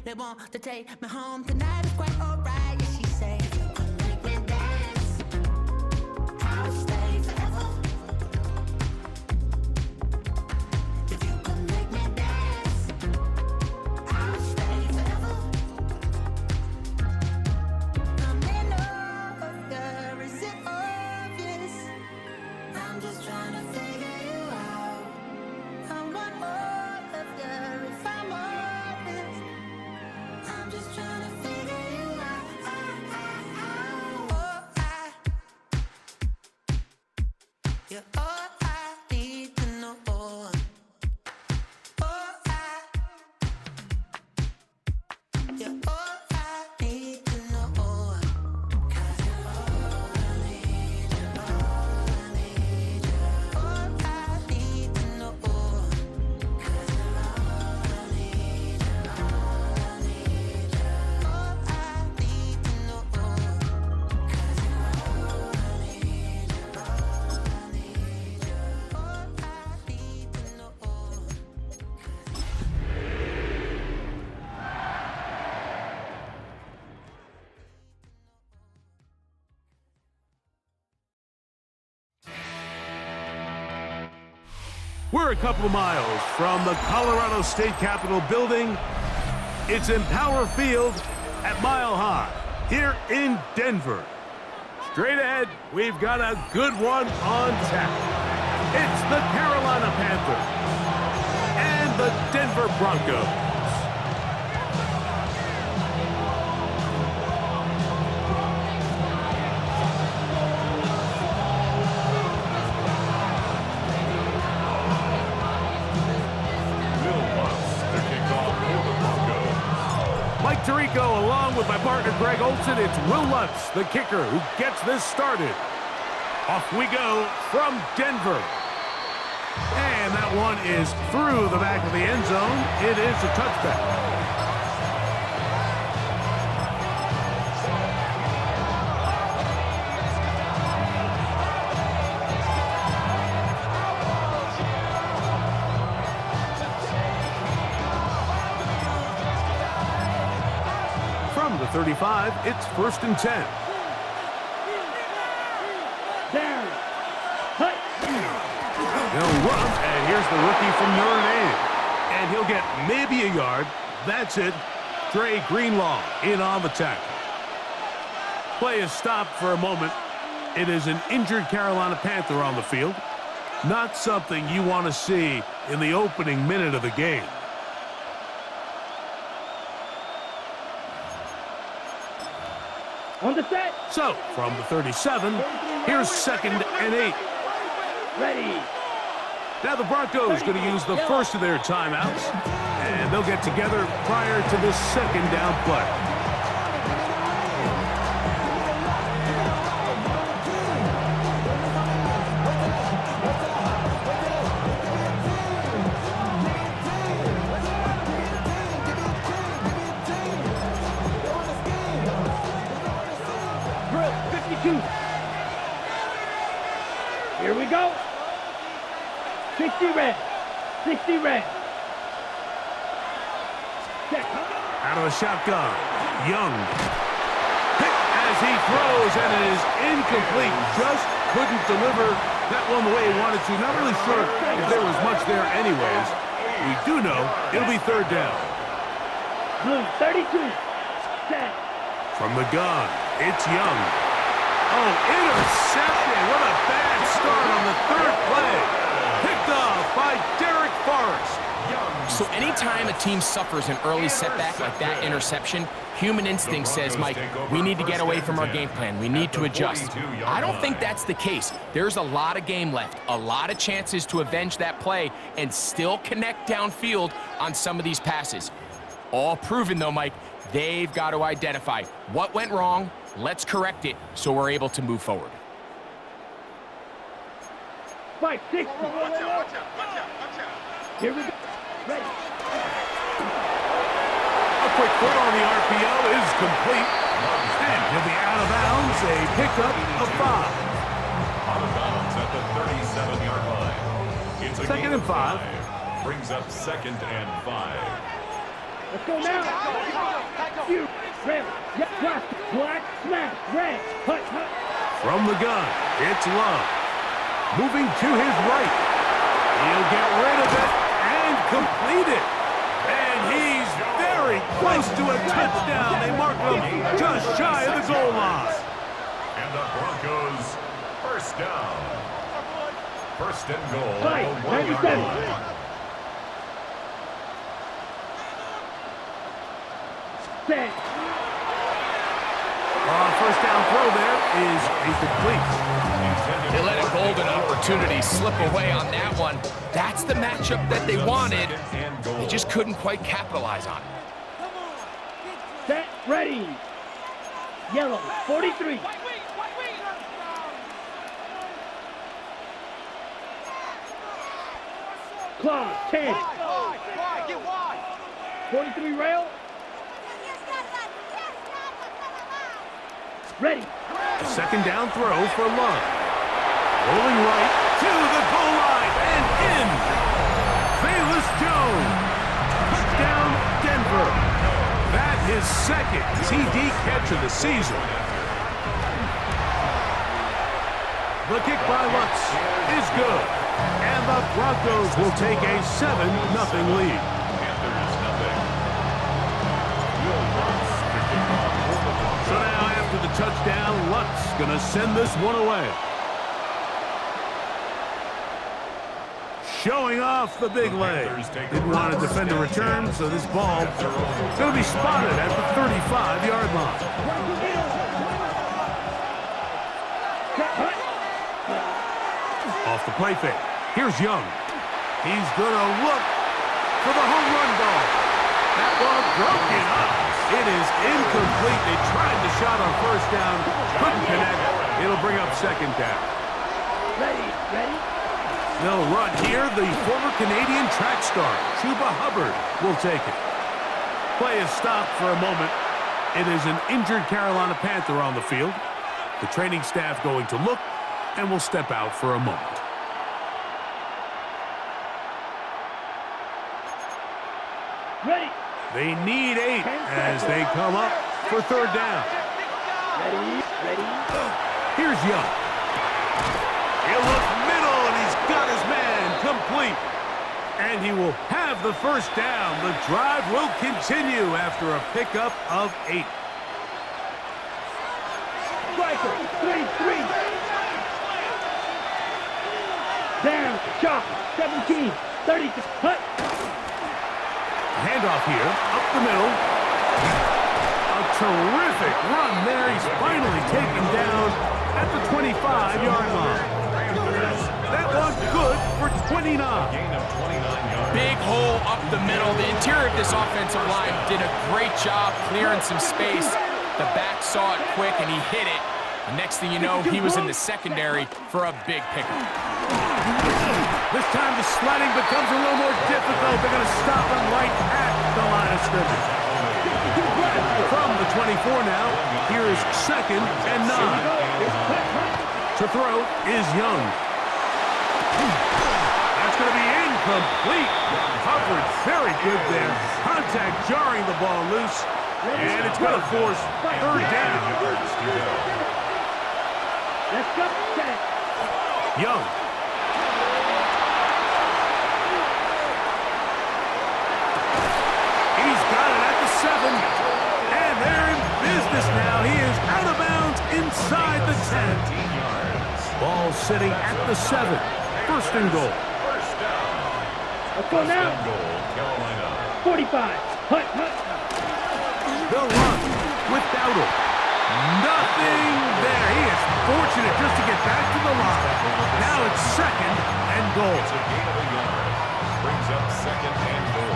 They want to take me home tonight. It's quite alright. Yeah, she say, if you could make me dance, I'll stay forever. If you could make me dance, I'll stay forever. I'm in love, girl, is it obvious? I'm just trying to figure you out. I want all of you if I'm honest. I'm just trying to figure you out. You're all I need to know. You're all I need to know. 'Cause you're all I need, you're all I need, you're all I need to know. 'Cause you're all I need, you're all I need, you're all I need to know. 'Cause you're all I need, you're all I need, you're all I need to know. We're a couple of miles from the Colorado State Capitol building. It's in Power Field at Mile High here in Denver. Straight ahead, we've got a good one on tap. It's the Carolina Panthers and the Denver Broncos. Mike Tirico, along with my partner Greg Olson, it's Will Lutz, the kicker, who gets this started. Off we go from Denver. And that one is through the back of the end zone. It is a touchback. From the 35, it's 1st and 10. He'll run, and here's the rookie from Notre Dame. And he'll get maybe a yard. That's it. Dre Greenlaw in on the tackle. Play is stopped for a moment. It is an injured Carolina Panther on the field. Not something you want to see in the opening minute of the game. On the set. So, from the 37, here's 2nd and 8. Ready. Now the Broncos going to use the first of their timeouts, and they'll get together prior to this 2nd down play. Drill 52. Here we go. 60 red. 60 red. Check. Out of the shotgun, Young. Hit as he throws, and it is incomplete. Just couldn't deliver that one the way he wanted to. Not really sure if there was much there anyways. We do know it'll be 3rd down. Blue 32. Set. From the gun, it's Young. Oh, intercepted. What a bad start on the 3rd play. Picked off by Derek Forrest. So anytime a team suffers an early setback like that interception, human instinct says, Mike, we need to get away from our game plan. We need to adjust. I don't think that's the case. There's a lot of game left, a lot of chances to avenge that play and still connect downfield on some of these passes. All proven, though, Mike, they've got to identify what went wrong. Let's correct it so we're able to move forward. 560. Watch out. Here we go. Ready. A quick foot on the RPO is complete. And he'll be out of bounds, a pickup of 5. Out of bounds at the 37-yard line. It's a 2nd and 5. Brings up 2nd and 5. Let's go now. You, red, yeah, black, smash, red, hut, hut. From the gun, it's Love. Moving to his right. He'll get rid of it and complete it. And he's very close to a touchdown. They mark him just shy of the goal line. And the Broncos, first down. First and goal. Fight, at the 1-yard 97. line. Set. First down throw there is incomplete. They let a golden opportunity slip away on that one. That's the matchup that they wanted. They just couldn't quite capitalize on it. Set, ready. Yellow, 43. Claw, 10. 43 rail. Ready. Second down throw for Love. Rolling right to the goal line and in. Bayless Jones. Touchdown, Denver. That his second TD catch of the season. The kick by Lutz is good. And the Broncos will take a 7-0 lead. So now after the touchdown, Lutz gonna send this one away. Showing off the big leg. Didn't want to defend a return, so this ball gonna be spotted at the 35-yard line. Off the play fake. Here's Young. He's gonna look for the home run ball. That ball broken up. It is incomplete. They tried the shot on first down, couldn't connect. It'll bring up second down. Ready, ready. They'll run here. The former Canadian track star, Chuba Hubbard, will take it. Play is stopped for a moment. It is an injured Carolina Panther on the field. The training staff going to look and will step out for a moment. Ready. They need 8 as they come up for third down. Ready, ready. Here's Young. He'll look middle, and he's got his man complete. And he will have the first down. The drive will continue after a pickup of 8. Striker, 3-3. Down, chop, 17, 30, hut. Handoff here, up the middle. A terrific run there. He's finally taken down at the 25-yard line. That was good for 29. Gain of 29 yards. Big hole up the middle. The interior of this offensive line did a great job clearing some space. The back saw it quick, and he hit it. The next thing you know, he was in the secondary for a big pickup. This time the sledding becomes a little more difficult. They're going to stop him right at the line of scrimmage. From the 24 now, here is second and 9. To throw is Young. That's going to be incomplete. Hubbard very good there. Contact jarring the ball loose. And it's going to force third down. Let's go, set. Young. He's got it at the 7. And they're in business now. He is out of bounds inside the 10. Ball sitting at the 7. First and goal. First down. Let's go First now. and goal, Carolina. 45, hut, hut. They'll run with Dowdle. Nothing there. He is fortunate just to get back to the line. Now it's second and goal. It's a gain of a yard. Brings up second and goal.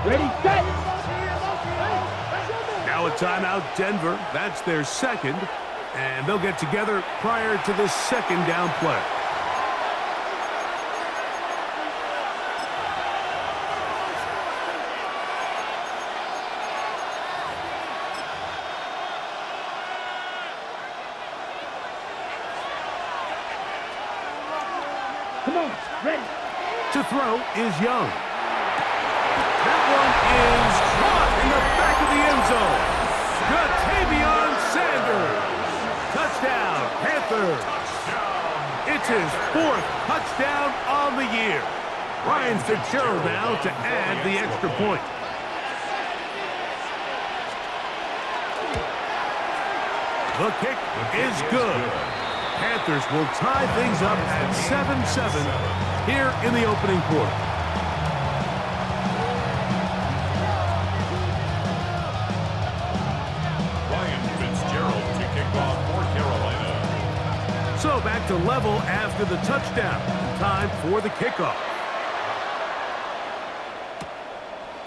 Ready, set. Now a timeout, Denver. That's their second. And they'll get together prior to the second down play. Come on, ready. To throw is Young. That one is caught in the back of the end zone. Ja'Tavion Sanders. Touchdown, Panthers. It's his 4th touchdown on the year. Ryan Fitzgerald now to add the extra point. The kick is good. Panthers will tie things up at 7-7 here in the opening quarter. Ryan Fitzgerald to kick off for Carolina. So back to level after the touchdown. Time for the kickoff.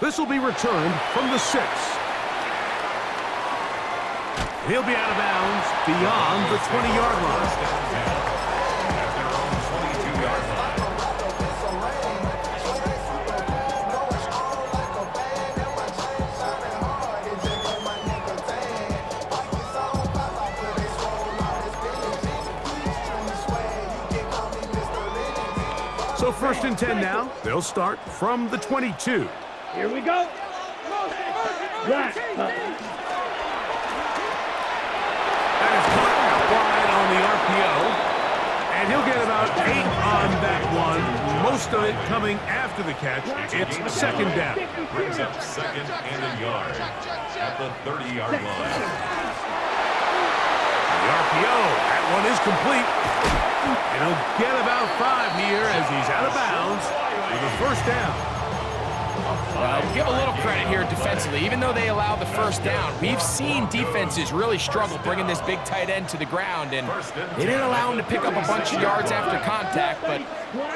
This will be returned from the 6. He'll be out of bounds beyond the 20-yard line. At their own 22-yard line. So 1st and 10 now. They'll start from the 22. Here we go. Black. That is caught out wide on the RPO. And he'll get about 8 on that one. Most of it coming after the catch. It's 2nd down. Brings up 2nd and a yard at the 30-yard line. The RPO, that one is complete. And he'll get about 5 here as he's out of bounds with a 1st down. Give a little credit here defensively. Even though they allowed the 1st down, we've seen defenses really struggle bringing this big tight end to the ground, and they didn't allow him to pick up a bunch of yards after contact, but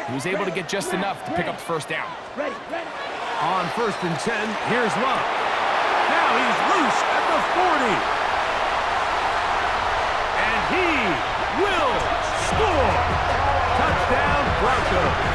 he was able to get just enough to pick up the 1st down. On 1st and 10, here's Love. Now he's loose at the 40. And he will score. Touchdown, Broncos.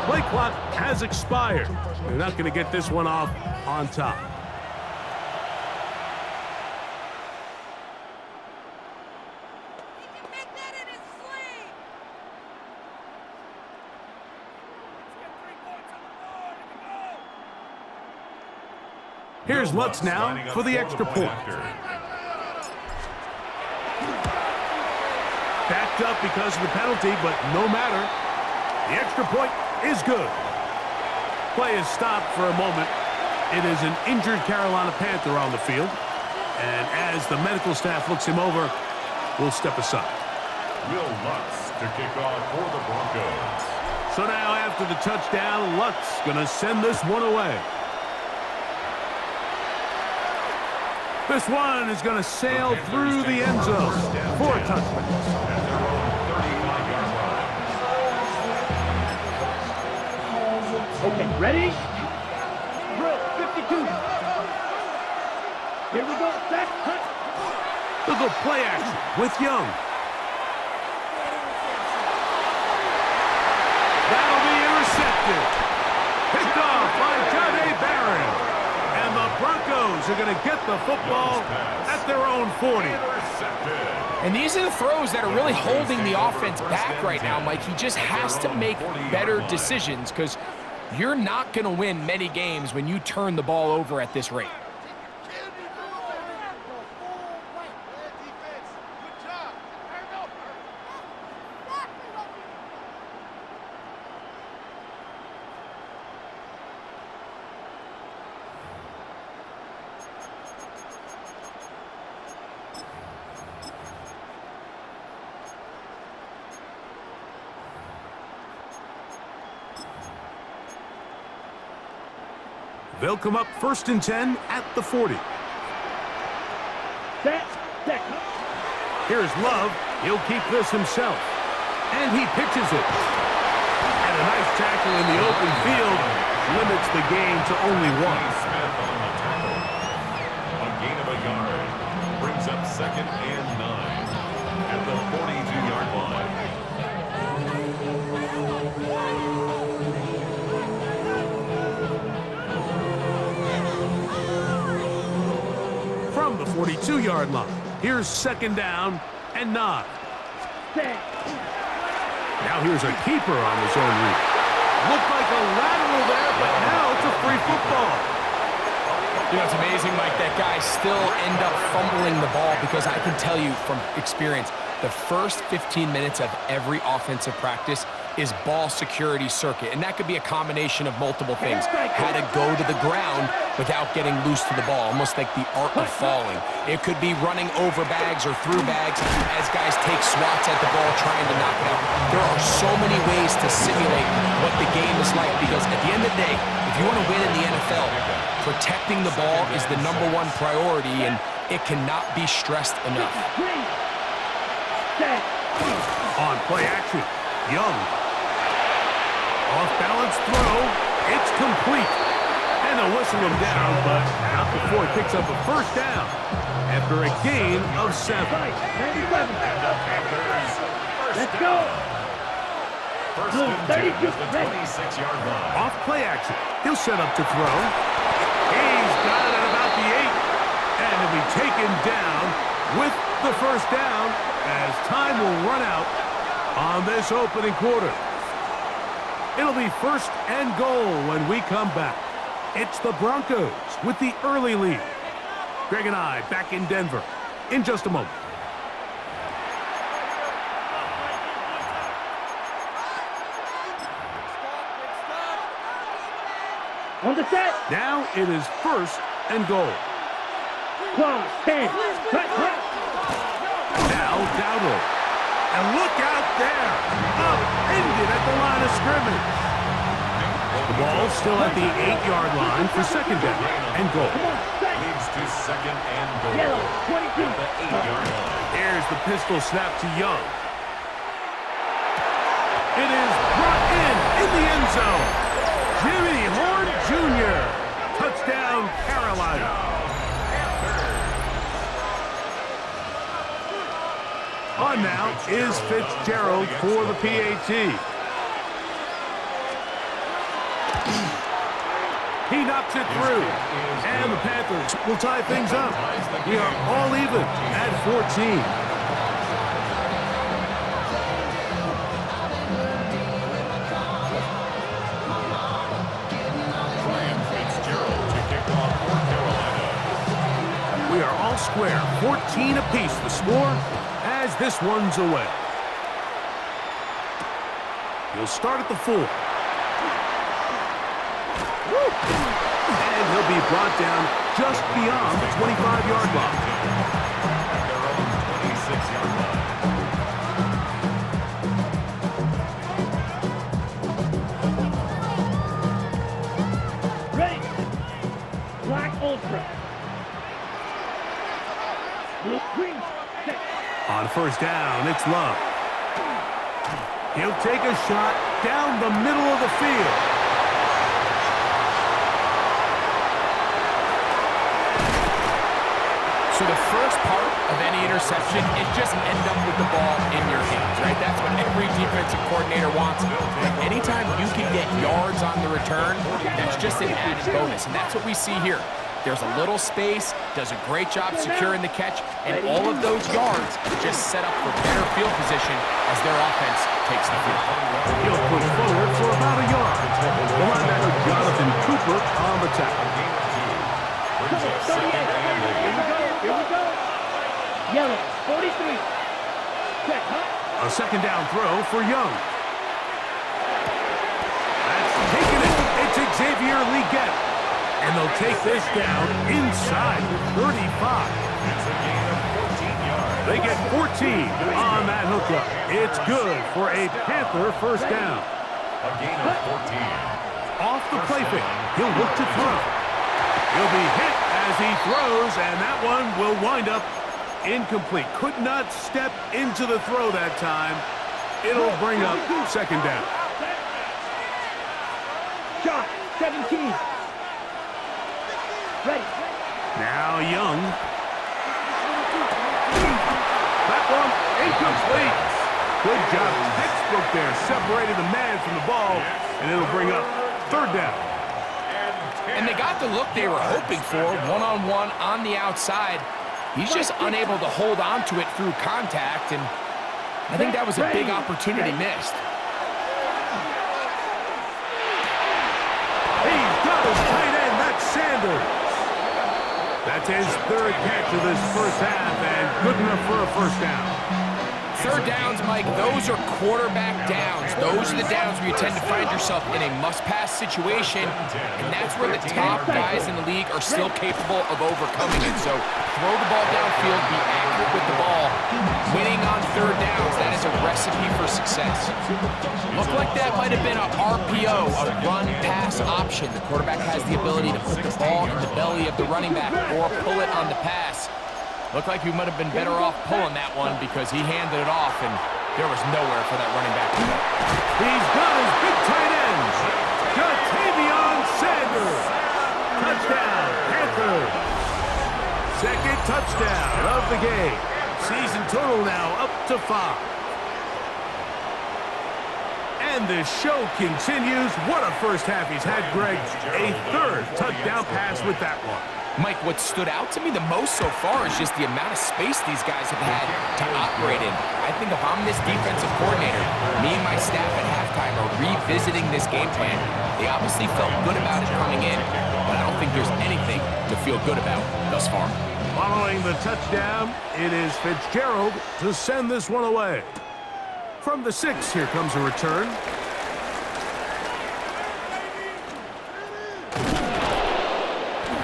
Play clock has expired. They're not going to get this one off on top. Here's Lutz now for the extra point. Backed up because of the penalty, but no matter. The extra point is good. Play is stopped for a moment. It is an injured Carolina Panther on the field. And as the medical staff looks him over, we'll step aside. Will Lutz to kick off for the Broncos. So now after the touchdown, Lutz going to send this one away. This one is going to sail through the end zone for a touchdown. At their own 35-yard line. Okay, ready? Drill, 52. Here we go, set, cut. They'll go play action with Young. That'll be intercepted. Picked off by Jahdae Barron. And the Broncos are going to get the football at their own 40. And these are the throws that are really holding the offense back right now, Mike. He just has to make better decisions because you're not going to win many games when you turn the ball over at this rate. They'll come up 1st and 10 at the 40. Set. Here's Love. He'll keep this himself. And he pitches it. And a nice tackle in the open field limits the gain to only one. Smith on the tackle. A gain of a yard. Brings up 2nd and 9 at the 42-yard line. From the 42-yard line, here's 2nd down and 9. Set. Now here's a keeper on his own read. Looked like a lateral there, but now it's a free football. You know, it's amazing, Mike, that guys still end up fumbling the ball because I can tell you from experience, the first 15 minutes of every offensive practice is ball security circuit, and that could be a combination of multiple things. How to go to the ground without getting loose to the ball, almost like the art of falling. It could be running over bags or through bags as guys take swats at the ball trying to knock it out. There are so many ways to simulate what the game is like because at the end of the day, if you want to win in the NFL, protecting the ball is the #1 priority, and it cannot be stressed enough. Set. On play action, Young. Off-balance throw. It's complete. And they'll whistle him down, but not before he picks up a 1st down after a gain of 7. 97. Let's go. First Blue, and 32, 10 at the ready. 26-yard line. Off play action. He'll set up to throw. He's got it at about the 8. And he'll be taken down with the 1st down as time will run out on this opening quarter. It'll be 1st and goal when we come back. It's the Broncos with the early lead. Greg and I back in Denver in just a moment. On the set. Now it is 1st and goal. Close. 10. Hut. Now Dowdle. And look out there. Upended at the line of scrimmage. The ball's still at the 8-yard line for 2nd down and goal. Come on. Set. Leads to 2nd and goal. Yellow. 22. At the 8-yard line. Here's the pistol snap to Young. It is brought in the end zone. Jimmy Horn Jr. Touchdown, Carolina. On now is Fitzgerald for the PAT. He knocks it through. And the Panthers will tie things up. We are all even at 14. We are all square, 14 apiece the score as this one's away. He'll start at the 4. And he'll be brought down just beyond the 25-yard line. Their own 26-yard line. Ready. Black Ultra. Blue green. Set. On 1st down, it's Love. He'll take a shot down the middle of the field. So the first part of any interception is just end up with the ball in your hands, right? That's what every defensive coordinator wants. But anytime you can get yards on the return, that's just an added bonus. And that's what we see here. There's a little space, does a great job securing the catch, and all of those yards just set up for better field position as their offense takes the field. He'll push forward for about a yard. The linebacker Jonathan Cooper on the tackle. Brings up 2nd and goal. Here we go. Yellow. 43. Set. Hut. A 2nd down throw for Young. That's taking it. It's Xavier Legette. And they'll take this down inside the 35. It's a gain of 14 yards. They get 14 on that hookup. It's good for a Panther 1st down. A gain of 14. Off the play fake, he'll look to throw. He'll be hit as he throws, and that one will wind up incomplete. Could not step into the throw that time. It'll bring up second down. Shot, 17. Ready. Now Young. That one incomplete. Good job. Textbook there. Separated the man from the ball, and it'll bring up third down. And they got the look they were hoping for, one-on-one on the outside. He's just unable to hold on to it through contact, and I think that was a big opportunity missed. He's got his tight end. That's Sanders. That's his third catch of this first half, and good enough for a first down. Third downs, Mike, those are quarterback downs. Those are the downs where you tend to find yourself in a must-pass situation, and that's where the top guys in the league are still capable of overcoming it. So throw the ball downfield, be accurate with the ball. Winning on third downs, that is a recipe for success. Looked like that might have been a RPO, a run-pass option. The quarterback has the ability to put the ball in the belly of the running back or pull it on the pass. Looked like he might have been better off pulling that one because he handed it off, and there was nowhere for that running back to go. He's got his big tight ends. Ja'Tavion Sanders. Touchdown, Panthers. Second touchdown of the game. Season total now up to 5. And the show continues. What a first half he's had, Greg. A third touchdown pass with that one. Mike, what stood out to me the most so far is just the amount of space these guys have had to operate in. I think if I'm this defensive coordinator, me and my staff at halftime are revisiting this game plan. They obviously felt good about it coming in, but I don't think there's anything to feel good about thus far. Following the touchdown, it is Fitzgerald to send this one away. From the 6, here comes a return.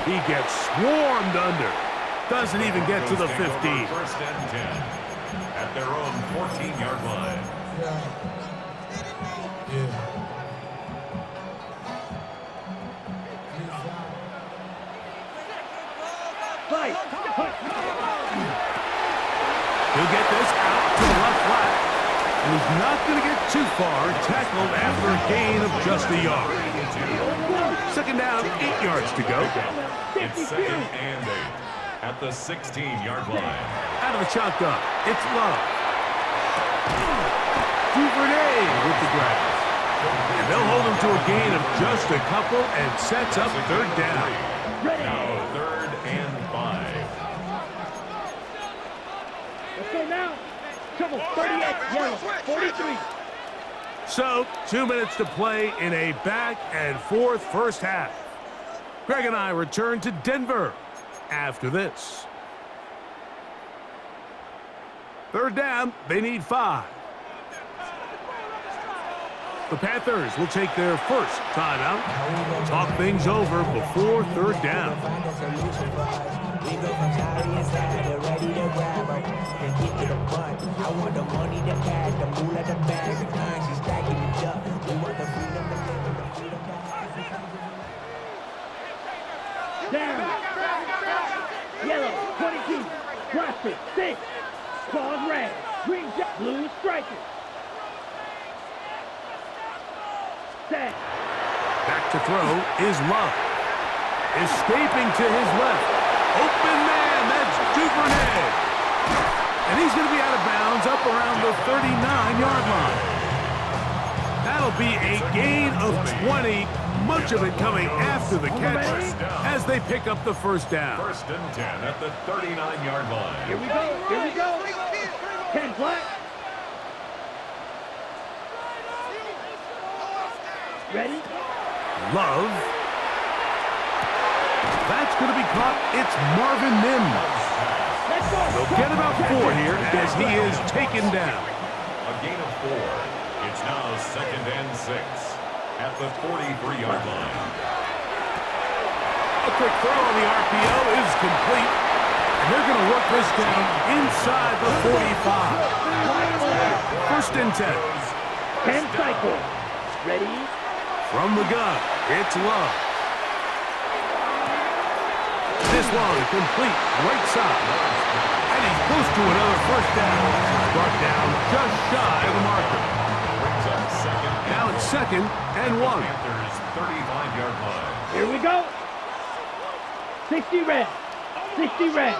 He gets swarmed under. Doesn't even get to the 15. First and 10 at their own 14-yard line. Fight. He'll get this out to the left flat. And he's not going to get too far. Tackled after a gain of just a yard. Second down, 8 yards to go. It's second and 8 at the 16-yard line. Out of the shotgun, it's Love. Duvernay with the grab. And they'll hold him to a gain of just a couple and sets up third down. Now third and 5. Let's go now. Trouble, 38, yellow, 43. So, 2 minutes to play in a back and forth first half. Greg and I return to Denver after this. Third down, they need 5. The Panthers will take their first timeout. Talk things over before third down. We go from sorry inside to ready to grab her and get to the bun. I want the money, the cash, the moolah, the bag, the kind she's stacking it up. We want the freedom to live and the freedom to have. Down. Yellow, 22. Prospect, 6. Claws red. Green, blue striker. Set. Back to throw is Love. Escaping to his left. Open man, that's Duvernay. And he's going to be out of bounds up around the 39-yard line. That'll be a gain of 20, much of it coming after the catch as they pick up the first down. First and 10 at the 39-yard line. Here we go. Here we go. 10 flat. Ready? Love. That's going to be caught. It's Marvin Mims. Let's go. They'll get about 4 here as he is taken down. A gain of 4. It's now second and 6 at the 43-yard line. A quick throw on the RPO is complete. And they're going to work this down inside the 45. First and 10. 10 cycles. Ready? From the gun, it's Love. This one complete right side. And he's close to another first down. Brought down just shy of the marker. Brings up second. Now it's 2nd and 1. Panthers 35-yard line. Here we go. 60 red. 60 red.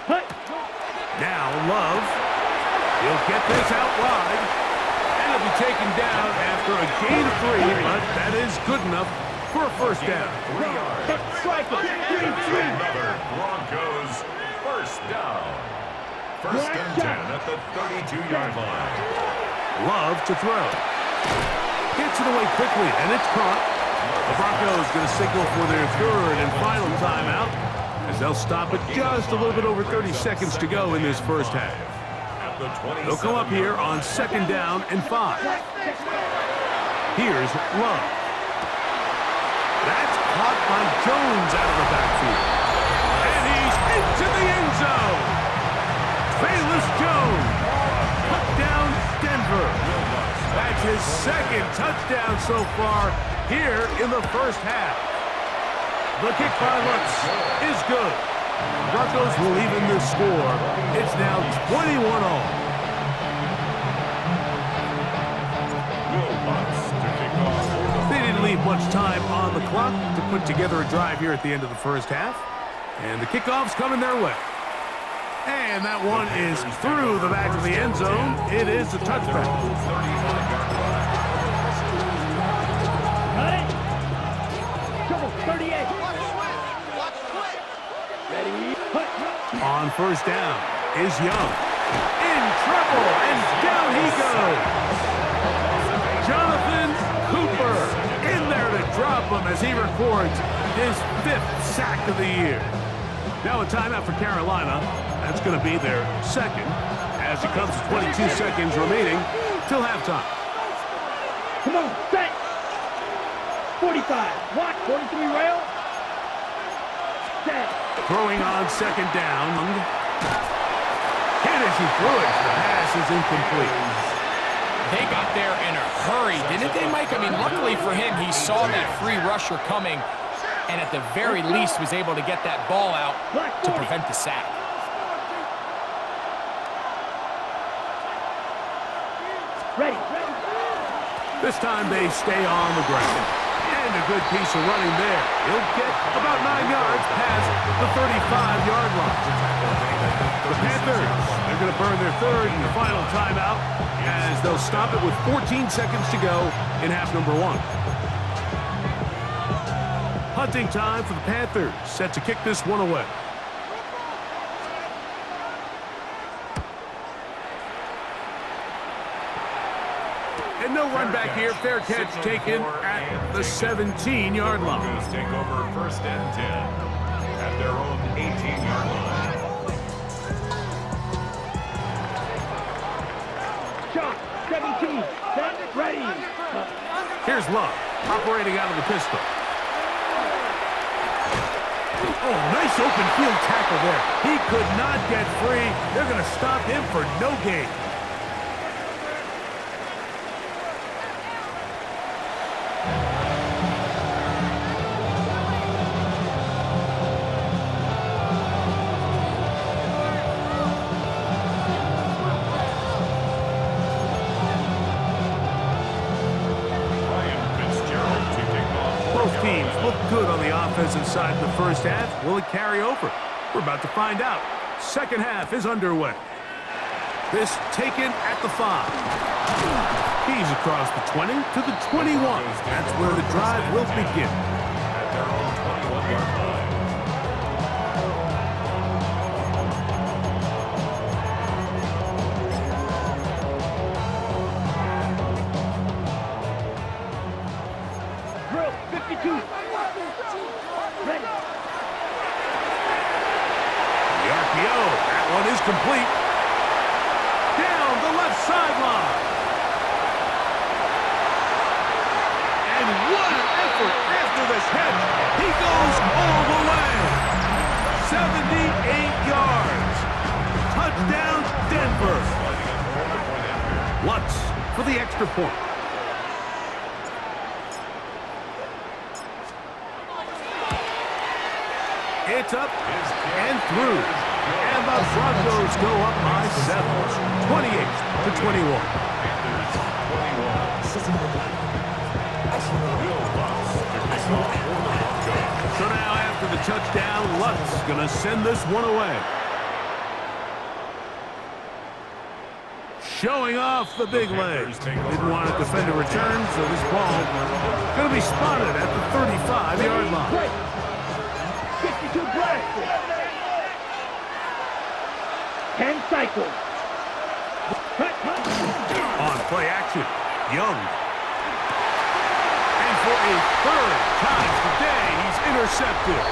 Hut. Now Love. He'll get this out wide. And he'll be taken down after a gain of 3, but that is good enough for a first down. 3 yards. Strike it. 3-3. Another Broncos first down. First and 10 at the 32-yard line. Love to throw. Gets it away quickly, and it's caught. The Broncos going to signal for their 3rd and final timeout, as they'll stop it just a little bit over 30 seconds to go in this first half. At the 27 They'll come up here on 2nd down and 5. Here's Love. That's caught by Jones out of the backfield. And he's into the end zone. Bayless Jones. Touchdown, Denver. That's his 2nd touchdown so far here in the first half. The kick by Lutz is good. Broncos will even the score. It's now 21-all. They didn't leave much time on the clock to put together a drive here at the end of the first half. And the kickoff's coming their way. And that one is through the back of the end zone. It is a touchback. Cut it. Double 38. Ready. Hut. On first down is Young. In trouble, and down he goes. Jonathan Cooper in there to drop him as he records his 5th sack of the year. Now a timeout for Carolina. That's going to be their 2nd, as it comes to 22 seconds remaining till halftime. Come on, set. 45. Watch. 43 rail. Set. Throwing on 2nd down. Hit as he threw it. The pass is incomplete. They got there in a hurry, didn't they, Mike? I mean, luckily for him, he saw that free rusher coming, and at the very least was able to get that ball out to prevent the sack. Ready. This time they stay on the ground. And a good piece of running there. He'll get about 9 yards past the 35-yard line. The Panthers, they're going to burn their 3rd and final timeout as they'll stop it with 14 seconds to go in half number 1. Hunting time for the Panthers, set to kick this one away. And no run back here. Fair catch taken at the 17-yard line. Broncos take over first and 10 at their own 18-yard line. Shot. 17. Set. Ready. Here's Love, operating out of the pistol. Oh, nice open field tackle there. He could not get free. They're going to stop him for no gain. Both teams look good on the offensive side in the first half. Will it carry over? We're about to find out. Second half is underway. This taken at the 5. He's across the 20 to the 21. That's where the drive will begin. At their own 21-yard line. Drill. 52. Ready. The RPO. That one is complete. Down the left sideline. And what an effort after the catch. He goes all the way. 78 yards. Touchdown, Denver. Lutz for the extra point. It's up and through. And the Broncos go up by 7, 28-21. Panthers 21. Will Lutz to kick off for the Broncos. So now after the touchdown, Lutz going to send this one away. Showing off the big leg. Didn't want to defend a return, so this ball going to be spotted at the 35-yard line. 52 blast. 10 cycles. On play action, Young. And for a third time today, he's intercepted.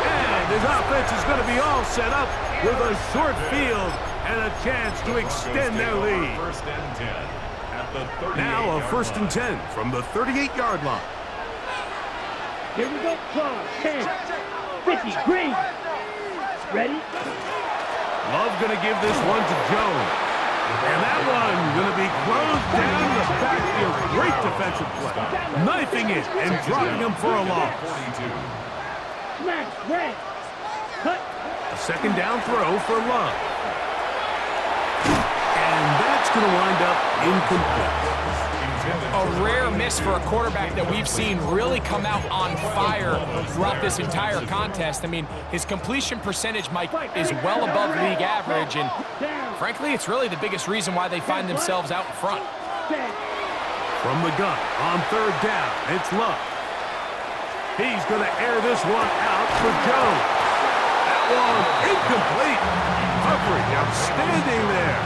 And his offense is going to be all set up with a short field and a chance to extend their lead. First and 10 at the 38. Now a first and 10 from the 38-yard line. Here we go. 10. 50. Green. Ready? Love going to give this one to Jones. And that one going to be closed down in the backfield. Great defensive play. Knifing it and dropping him for a loss. 42. Smash. Red. Cut. A second down throw for Love. And that's going to wind up incomplete. A rare miss for a quarterback that we've seen really come out on fire throughout this entire contest. I mean, his completion percentage, Mike, is well above league average, and frankly, it's really the biggest reason why they find themselves out in front. From the gun on third down, it's Love. He's going to air this one out for Jones. That one incomplete. Coverage outstanding there.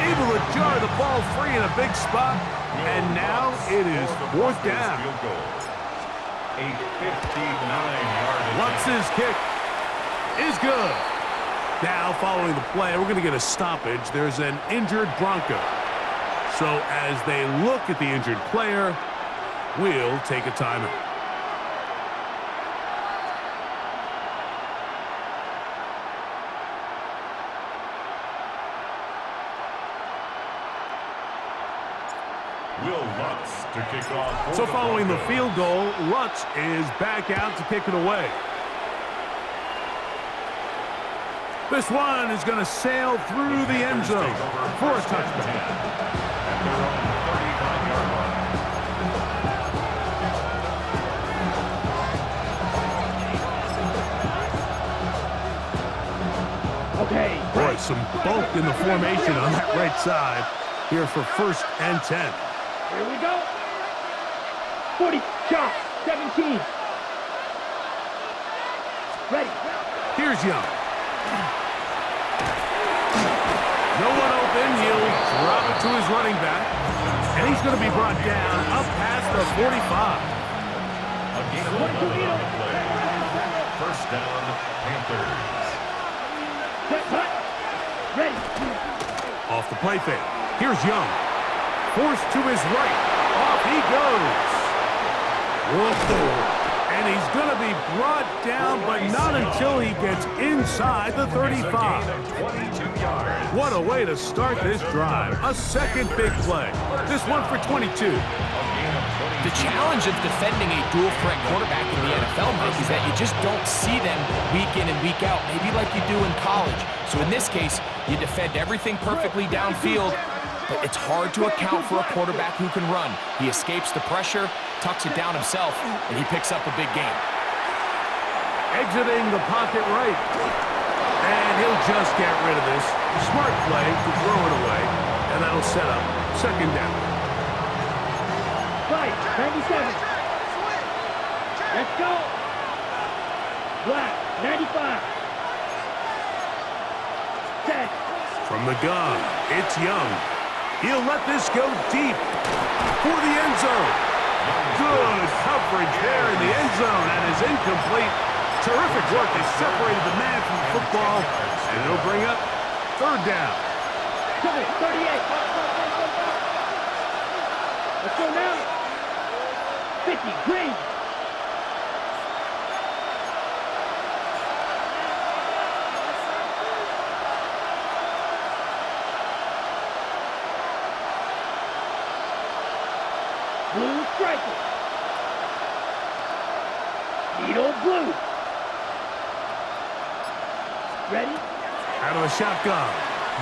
Able to jar the ball free in a big spot. And now it is fourth down. Field goal. A 59-yard. Lutz's kick is good. Now, following the play, we're going to get a stoppage. There's an injured Bronco. So as they look at the injured player, we'll take a timeout. Will Lutz to kick off. So following the field goal, Lutz is back out to kick it away. This one is going to sail through the end zone for a touchdown. At their own 35-yard line. Okay. Boy, some bulk in the formation on that right side here for first and 10. Here we go. 40. Shot. 17. Ready. Here's Young. No one open. He'll drop it to his running back. And he's going to be brought down up past the 45. A gain of 11 on the play. First down, Panthers. Cut. Ready. Off the play fake. Here's Young. Forced to his right. Off he goes. Whoa. And he's going to be brought down, but not until he gets inside the 35. What a way to start this drive. A second big play. This one for 22. The challenge of defending a dual-threat quarterback in the NFL, Mike, is that you just don't see them week in and week out, maybe like you do in college. So in this case, you defend everything perfectly downfield, but it's hard to account for a quarterback who can run. He escapes the pressure, tucks it down himself, and he picks up a big gain. Exiting the pocket right. And he'll just get rid of this. Smart play to throw it away, and that'll set up second down. 97. Let's go. Black, 95. Set. From the gun, it's Young. He'll let this go deep for the end zone. Good coverage there in the end zone, and is incomplete. Terrific work. They separated the man from the football, and it'll bring up third down. 38. Let's go now. 50. Green. Blue striker. Needle blue. Ready? Out of the shotgun.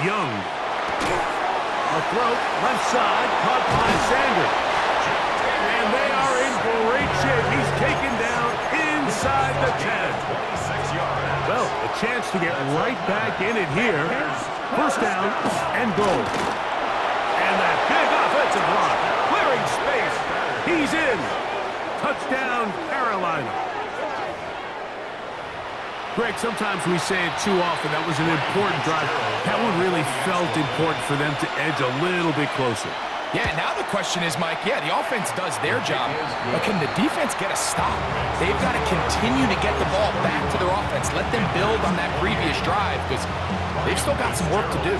Young. A throw, left side, caught by Sanders. And they are in great shape. He's taken down inside the 10. 26 yards. Well, a chance to get right back in it here. First down and goal. And that big offensive block, clearing space. He's in. Touchdown, Carolina. Greg, sometimes we say it too often. That was an important drive. That one really felt important for them to edge a little bit closer. Yeah, now the question is, Mike, yeah, the offense does their job, but can the defense get a stop? They've got to continue to get the ball back to their offense. Let them build on that previous drive because they've still got some work to do.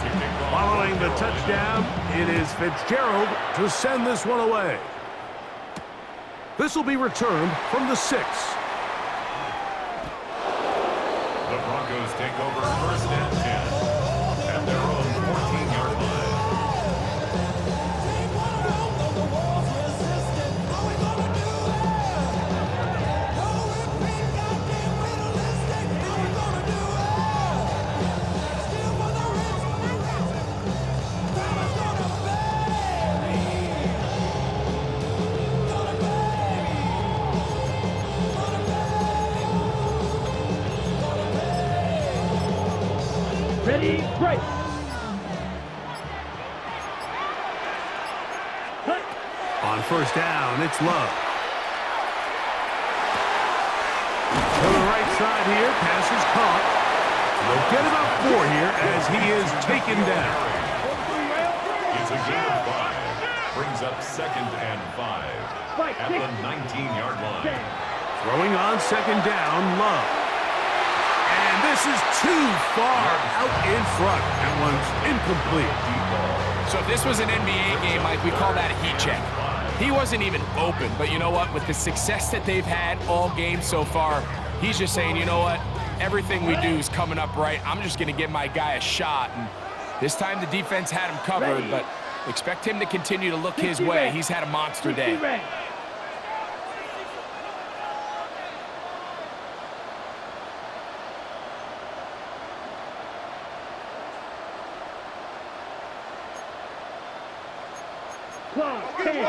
Following the touchdown, it is Fitzgerald to send this one away. This will be returned from the 6. The Broncos take over first and 10 at their own 14-yard line. Ready? Break. Cut. On first down, it's Love. To the right side here, pass is caught. They'll get about 4 here as he is taken down. It's a gain of 5. Brings up second and 5 at the 19-yard line. Throwing on second down, Love. And this is too far out in front. That one's incomplete. So if this was an NBA game, Mike, we call that a heat check. He wasn't even open, but you know what? With the success that they've had all game so far, he's just saying, you know what? Everything we do is coming up right. I'm just going to give my guy a shot. And this time the defense had him covered, but expect him to continue to look his way. He's had a monster day. Close. 10.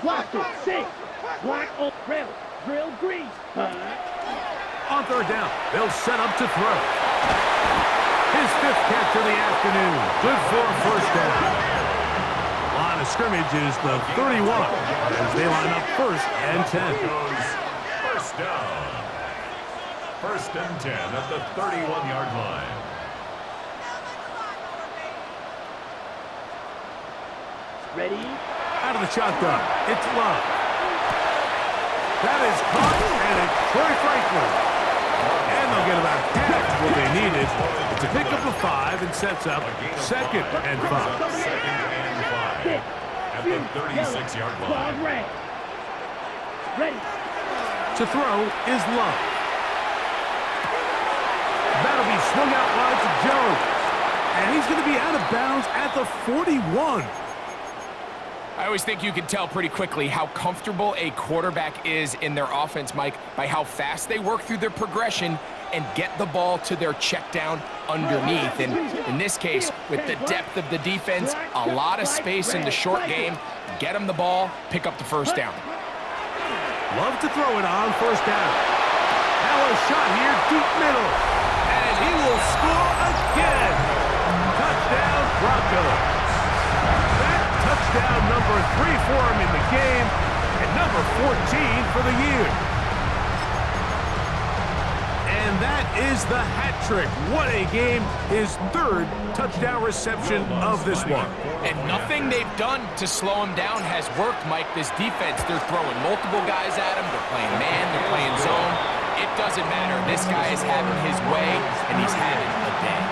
Block it. 6. Black. Oh, rail. Drill. Green. On third down, they'll set up to throw. His 5th catch of the afternoon. Good for a first down. Line of scrimmage is the 31 as they line up first and 10. Goes first down. First and 10 at the 31-yard line. Ready? Out of the shotgun, it's Love. That is caught, and it's Troy Franklin. And they'll get about half what they needed. It's a pickup of 5 and sets up second and 5. Second and 5 at the 36-yard line. Ready? To throw is Love. That'll be swung out wide to Jones. And he's going to be out of bounds at the 41. I always think you can tell pretty quickly how comfortable a quarterback is in their offense, Mike, by how fast they work through their progression and get the ball to their check down underneath. And in this case, with the depth of the defense, a lot of space in the short game, get them the ball, pick up the first down. Love to throw it on first down. Now a shot here, deep middle. And he will score again. Touchdown, Broncos. That touchdown number 3 for him in the game and number 14 for the year. And that is the hat trick. What a game. His 3rd touchdown reception of this one. And nothing they've done to slow him down has worked, Mike. This defense, they're throwing multiple guys at him. They're playing man, they're playing zone. It doesn't matter. This guy is having his way, and he's having a day.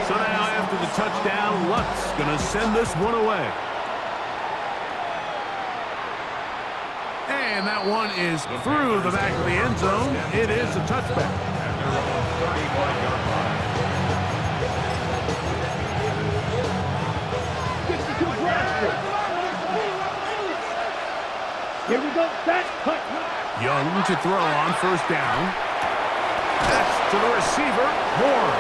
So now after the touchdown, Lutz going to send this one away. And that one is through the back of the end zone. It is a touchback. Here we go. Set. Cut. Young to throw on first down. That's to the receiver, Moore.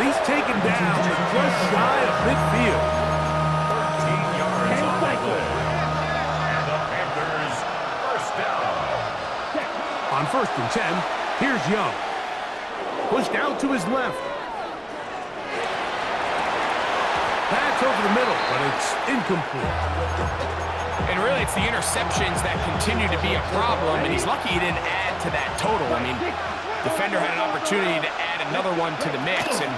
He's taken down to just shy of midfield. 13 yards 10 on the cycles. play. And the Panthers first down. On 1st and 10, here's Young. Pushed out to his left. That's over the middle, but it's incomplete. And really, it's the interceptions that continue to be a problem, and he's lucky he didn't add to that total. I mean, defender had an opportunity to add another one to the mix, and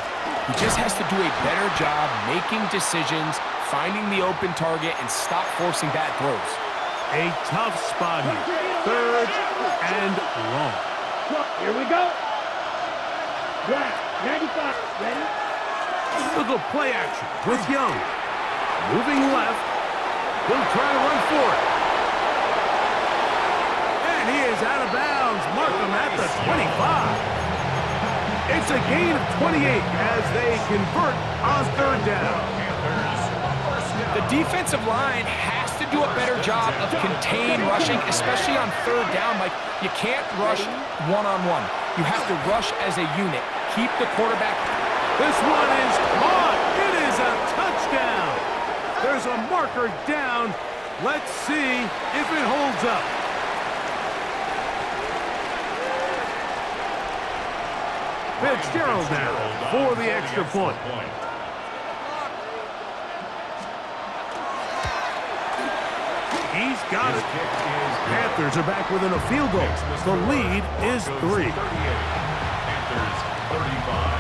he just has to do a better job making decisions, finding the open target, and stop forcing bad throws. A tough spot here. 3rd and long. Here we go. Black. 95. Ready? Look at play action with Young. Moving left. He'll try to run for it. And he is out of bounds. Mark him at the 25. It's a gain of 28 as they convert on 3rd down. The defensive line has to do a better job of contain rushing, especially on 3rd down. Like, you can't rush one-on-one. You have to rush as a unit. Keep the quarterback. This one is caught. It is a touchdown. There's a marker down. Let's see if it holds up. Fitzgerald now for the extra point. He's got it. Panthers are back within a field goal. The lead is 3. Panthers 35.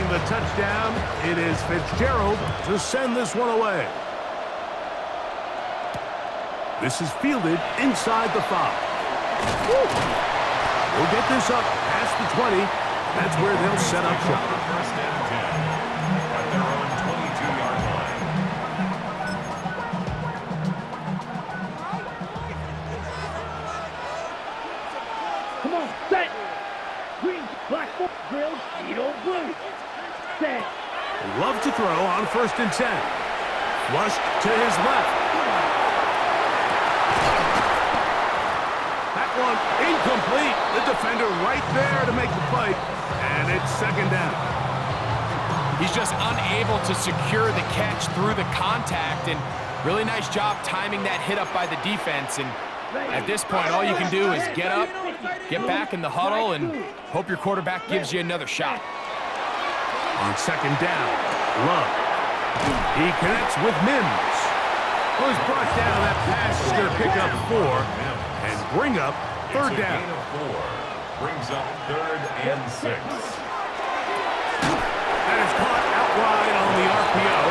The touchdown, it is Fitzgerald to send this one away. This is fielded inside the 5. We'll get this up past the 20. That's where they'll set up shop. First and 10 at their own 22-yard line. Come on. Set. Green. Black. Grilled. Cheeto. Blue. Set. Love to throw on 1st and 10. Flushed to his left. That one incomplete. The defender right there to make the play. And it's 2nd down. He's just unable to secure the catch through the contact, and really nice job timing that hit up by the defense. And at this point, all you can do is get up, get back in the huddle, and hope your quarterback gives you another shot. On 2nd down, Love. He connects with Mims. Who's brought down. That pass is going to pick up 4 and bring up 3rd down. Gain of 4 brings up 3rd and 6. That is caught out wide on the RPO.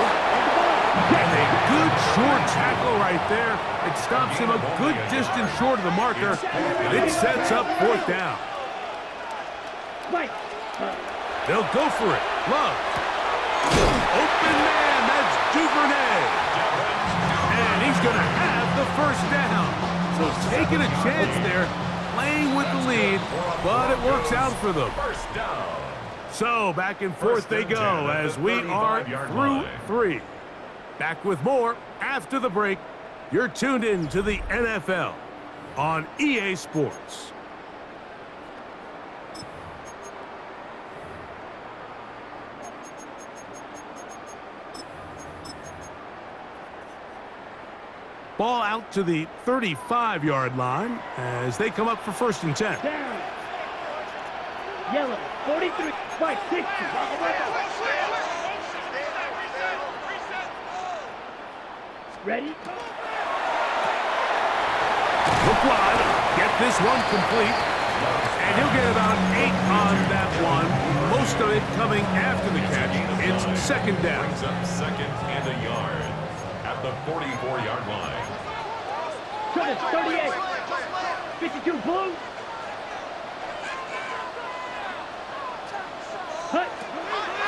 And a good short tackle right there. It stops him a good distance short of the marker. And it sets up 4th down. They'll go for it. Love. Open man. That's Duvernay. And he's going to have the 1st down. So taking a chance there, playing with the lead, but it works out for them. First down. So back and forth they go as we are through 3. Back with more after the break. You're tuned in to the NFL on EA Sports. Ball out to the 35-yard line as they come up for 1st and 10. Down. Yellow. 43. 560. Ready? Look wide. Get this one complete. And he'll get about 8 on that one. Most of it coming after the catch. It's 2nd down. Brings up 2nd and a yard at the 44-yard line. 38. 52 blue.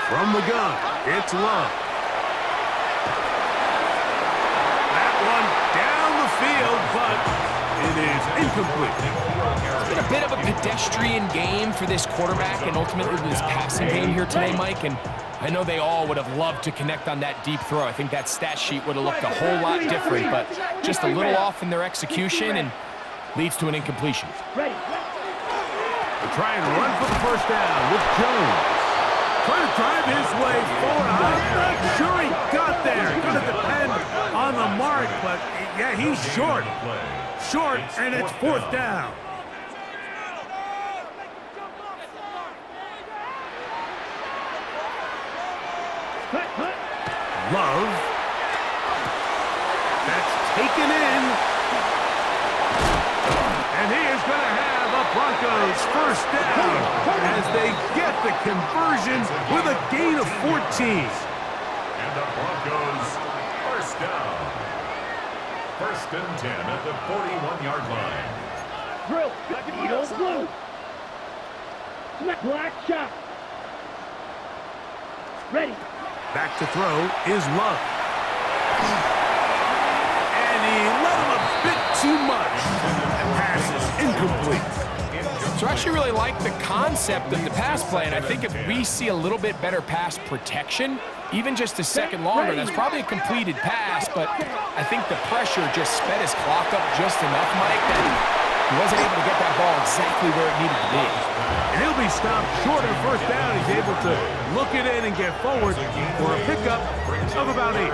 From the gun, it's Love. incomplete. It's been a bit of a pedestrian game for this quarterback and ultimately this passing game here today, Mike. And I know they all would have loved to connect on that deep throw. I think that stat sheet would have looked a whole lot different, but just a little off in their execution and leads to an incompletion. Ready. They try and run for the first down with Jones. Trying to drive his way forward. I'm not sure he got there. Going to depend on the mark, but yeah, he's short. Short, and it's fourth down. Love. That's taken in. And he is going to have a Broncos first down as they get the conversion with a gain of 14. And the Broncos first down. First and 10 at the 41-yard line. Drill. Eagle blue. Black shot. Ready. Back to throw is Love. And he let him a bit too much. That pass is incomplete. So I actually really like the concept of the pass play, and I think if we see a little bit better pass protection, even just a second longer, that's probably a completed pass, but I think the pressure just sped his clock up just enough, Mike, that he wasn't able to get that ball exactly where it needed to be. And he'll be stopped short of first down. He's able to look it in and get forward for a pickup of about 8.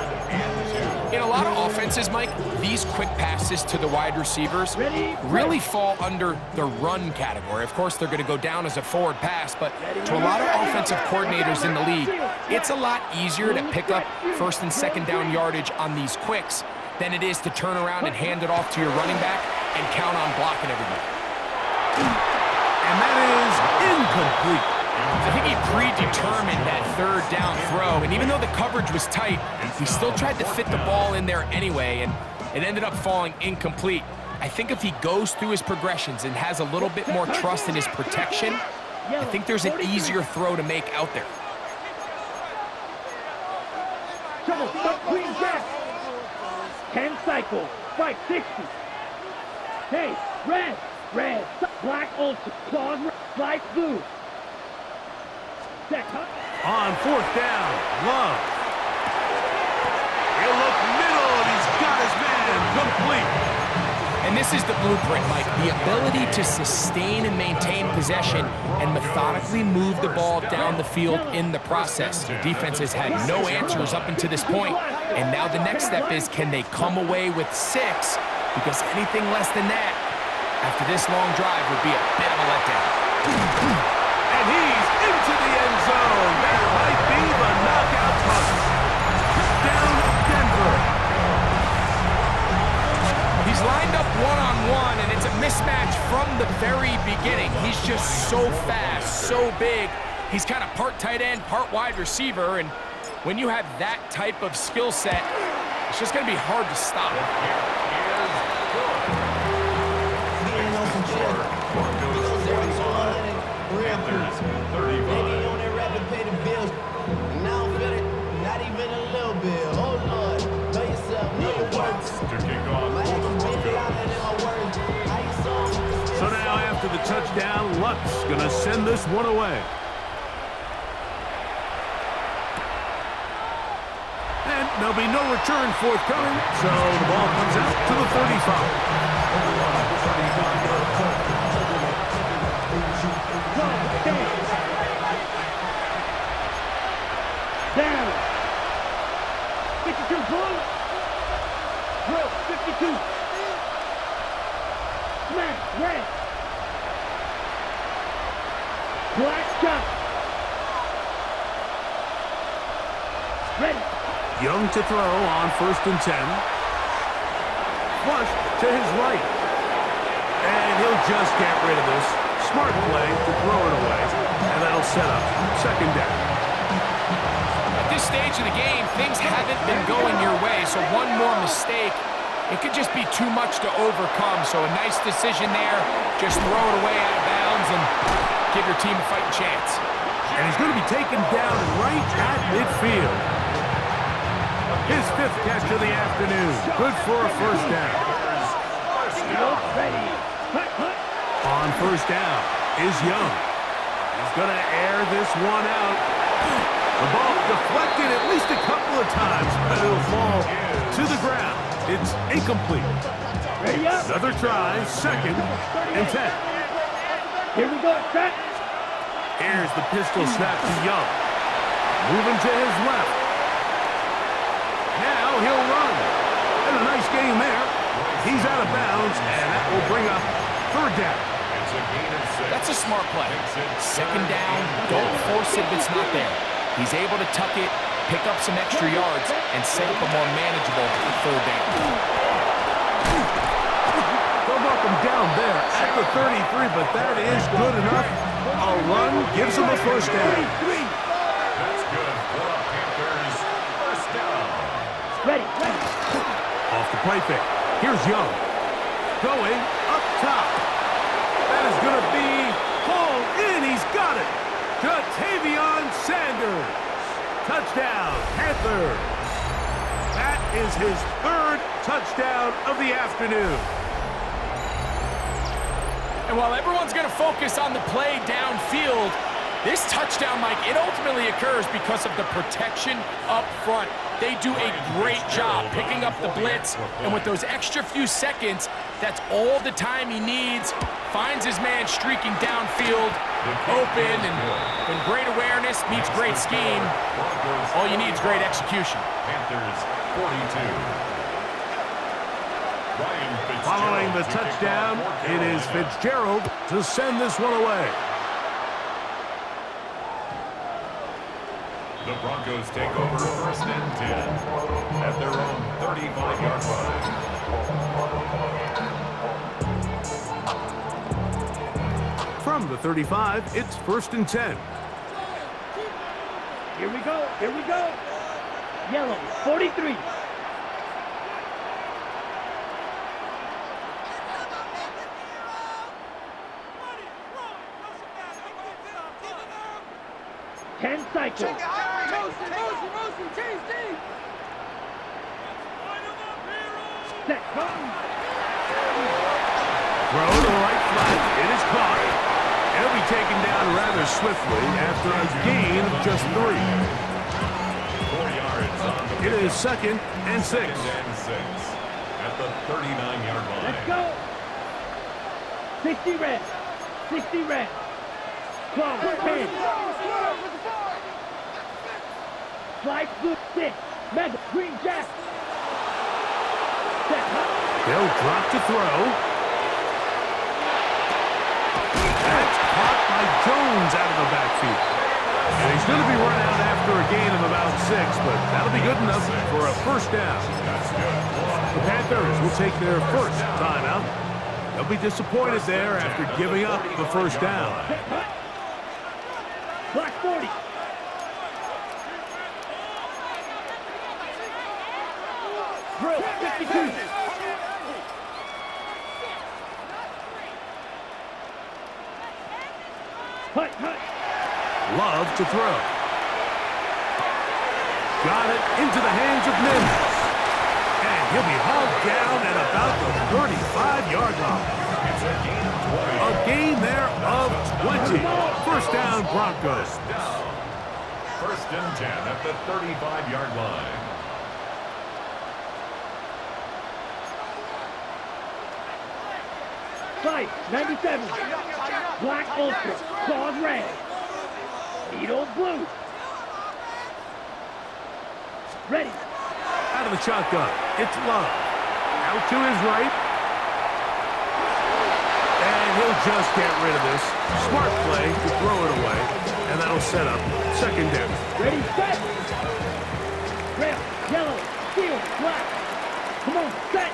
In a lot of offenses, Mike, these quick passes to the wide receivers really fall under the run category. Of course, they're going to go down as a forward pass, but to a lot of offensive coordinators in the league, it's a lot easier to pick up first and second down yardage on these quicks than it is to turn around and hand it off to your running back and count on blocking everybody. And that is incomplete. I think he predetermined that third down throw, and even though the coverage was tight, he still tried to fit the ball in there anyway, and it ended up falling incomplete. I think if he goes through his progressions and has a little bit more trust in his protection, I think there's an easier throw to make out there. Trouble, stop Queen Jack. 10 cycles, 560. Hey, red, black ultra, claws, light blue. On fourth down, Love. He'll look middle, and he's got his man complete. And this is the blueprint, Mike. The ability to sustain and maintain possession and methodically move the ball down the field in the process. The defense has had no answers up until this point, and now the next step is, can they come away with 6? Because anything less than that, after this long drive, would be a bit of a letdown. And he's into the end zone. That might be the knockout punch. Touchdown, Denver. He's lined up one-on-one, and it's a mismatch from the very beginning. He's just so fast, so big. He's kind of part tight end, part wide receiver, and when you have that type of skill set, it's just going to be hard to stop. Panthers 35. Maybe on that rap to pay the bills. And I don't feel it, not even a little bit. Oh Lord, know yourself, know your words. To kick off My for the actions been louder than Broncos. my words. How you saw So now after the touchdown, Luck's going to send this one away. And there'll be no return forthcoming, so the ball comes out to the 35. Down. 52 blue. Drill, 52. Smash, red. Black shot. Ready. Young to throw on first and 10. Flush to his right. And he'll just get rid of this. Smart play to throw it away. And that'll set up second down. At this stage of the game, things haven't been going your way, so one more mistake, it could just be too much to overcome. So a nice decision there. Just throw it away out of bounds and give your team a fighting chance. And he's going to be taken down right at midfield. His 5th catch of the afternoon. Good for a first down. Ready. first down is Young. He's going to air this one out. The ball deflected at least a couple of times, but it'll fall to the ground. It's incomplete. Ready up. Another try, 2nd and 10. Here we go, set. Here's the pistol snap to Young. Moving to his left. Now he'll run. And a nice game there. He's out of bounds, and that will bring up 3rd down. It's a gain of 6. That's a smart play. 2nd down, don't force it if it's not there. He's able to tuck it, pick up some extra yards, and set up a more manageable 3rd down. They'll knock him down there at the 33, but that is good enough. A run gives him a first down. That's good for the Panthers. First down. Ready, ready. Off the play fake. Here's Young. Going up top. That is going to be hauled in. He's got it. Ja'Tavion Sanders. Touchdown, Panthers. That is his 3rd touchdown of the afternoon. And while everyone's going to focus on the play downfield, this touchdown, Mike, it ultimately occurs because of the protection up front. They do a great job picking up the blitz, and with those extra few seconds, that's all the time he needs. Finds his man streaking downfield, open, and when great awareness meets great scheme, all you need is great execution. Panthers 42. Following the touchdown, it is Fitzgerald to send this one away. The Broncos take over 1st and 10 at their own 35-yard line. From the 35, it's 1st and 10. Here we go, here we go. Yellow, 43. Cycle. Motion, change team. Set, go. Throw to the right flat. It is caught. It'll be taken down rather swiftly after a gain of just 3. 4 yards on the It is 2nd and 6. 2nd and 6 at the 39-yard line. Let's go. 60 red. 60 red. 12, 10. Slide blue 6. Mega green jack. Set. They'll drop to throw. That's caught by Jones out of the backfield. And he's going to be run out after a gain of about 6, but that'll be good enough for a first down. The Panthers will take their first timeout. They'll be disappointed there after giving up the first down. Black 40. Drill 52. Hut, hut. Love to throw. Got it into the hands of Mims. And he'll be hauled down at about the 35-yard line. It's a gain of 20. A gain there of 20. First down, Broncos. First and 10 at the 35-yard line. Fight, 97. Black Ultra, claws red. Needle blue. Ready. Out of the shotgun, it's Love. Out to his right. And he'll just get rid of this. Smart play to throw it away. And that'll set up 2nd down. Ready, set. Red, yellow, steel, black. Come on, set.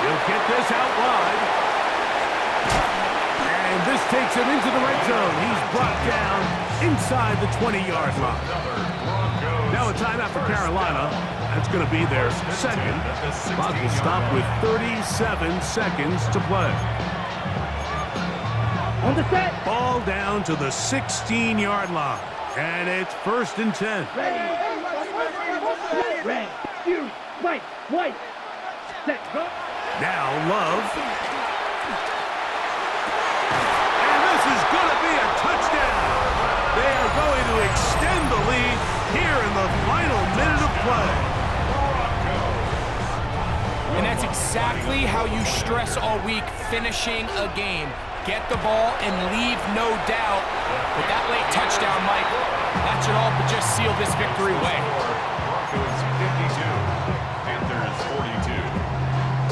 He'll get this out wide. And this takes him into the red zone. He's brought down inside the 20-yard line. Now a timeout for Carolina. That's going to be their 2nd. Clock will stop with 37 seconds to play. On the set. Ball down to the 16-yard line. And it's 1st and 10. Ready. Red, fury, white, white. Set, go. Now Love. And this is going to be a touchdown. They are going to extend the lead here in the final minute of play. And that's exactly how you stress all week, finishing a game. Get the ball and leave no doubt. But that late touchdown, Mike, that should all but just seal this victory away. Broncos 52, Panthers 42.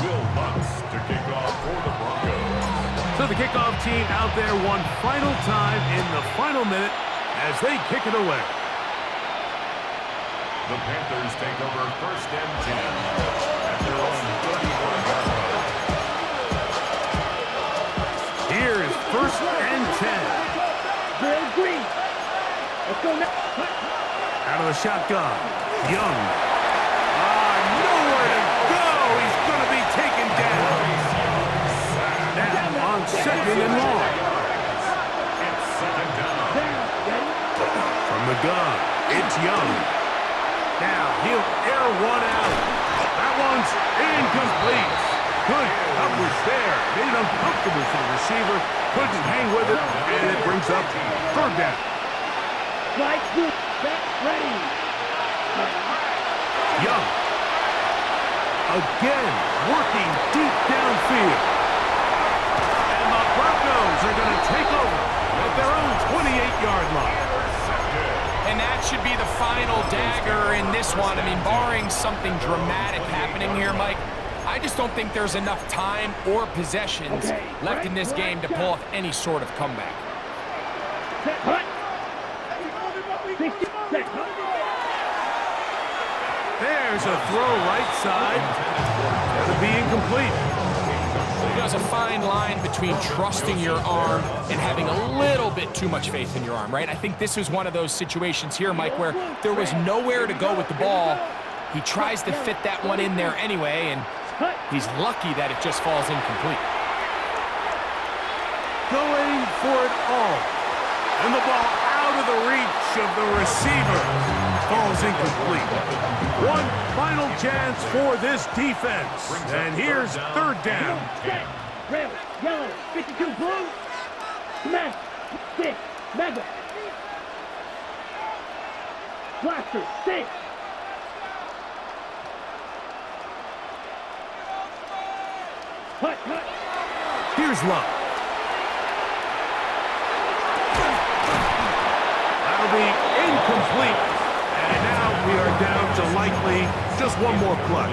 Will Lutz to kick off for the Broncos. So the kickoff team out there one final time in the final minute as they kick it away. The Panthers take over first and 10 at their own 31-yard line. Here's first and 10. Drill green. Let's go now. Out of the shotgun. Young. Nowhere to go. He's going to be taken down. Now on second and long. It's second down. Ready? From the gun, it's Young. Now he'll air one out. That one's incomplete. Good coverage there. Made it uncomfortable for the receiver. Couldn't hang with it, and it brings up third down. Strike two. Set. Ready. Young. Again, working deep downfield. And the Broncos are going to take over at their own 28-yard line. And that should be the final dagger in this one. I mean, barring something dramatic happening here, Mike, I just don't think there's enough time or possessions left in this game to pull off any sort of comeback. Set. Hut. 60. Set. There's a throw right side. That'll be incomplete. There's a fine line between trusting your arm and having a little bit too much faith in your arm, right? I think this is one of those situations here, Mike, where there was nowhere to go with the ball. He tries to fit that one in there anyway, and he's lucky that it just falls incomplete. Going for it all. And the ball out of the reach of the receiver. Falls incomplete. One final chance for this defense. And here's third down. Set. Red. Yellow. 52 blue. Smash. Stick. Mega. Blaster. Stick. Hut. Hut. Here's Love. That'll be incomplete. And now we are down to likely just one more play.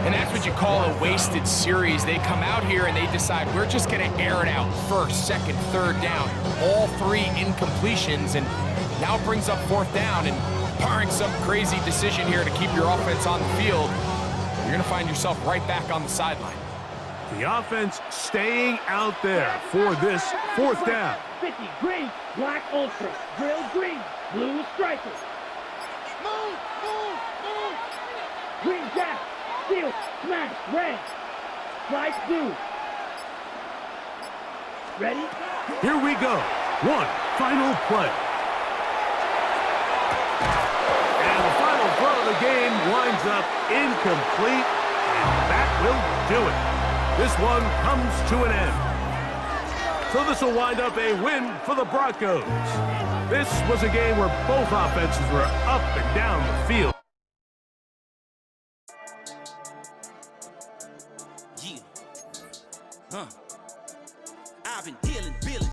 And that's what you call a wasted series. They come out here and they decide we're just going to air it out first, second, third down. All three incompletions, and now it brings up fourth down. And barring some crazy decision here to keep your offense on the field, you're going to find yourself right back on the sideline. The offense staying out there for this fourth down. 50 green. Black ultra. Drill green. Blue striker. Move. Green jack. Steel. Smash. Red. Stripe blue. Ready? Here we go. One final play. And the final throw of the game winds up incomplete, and that will do it. This one comes to an end. So this will wind up a win for the Broncos. This was a game where both offenses were up and down the field. Yeah.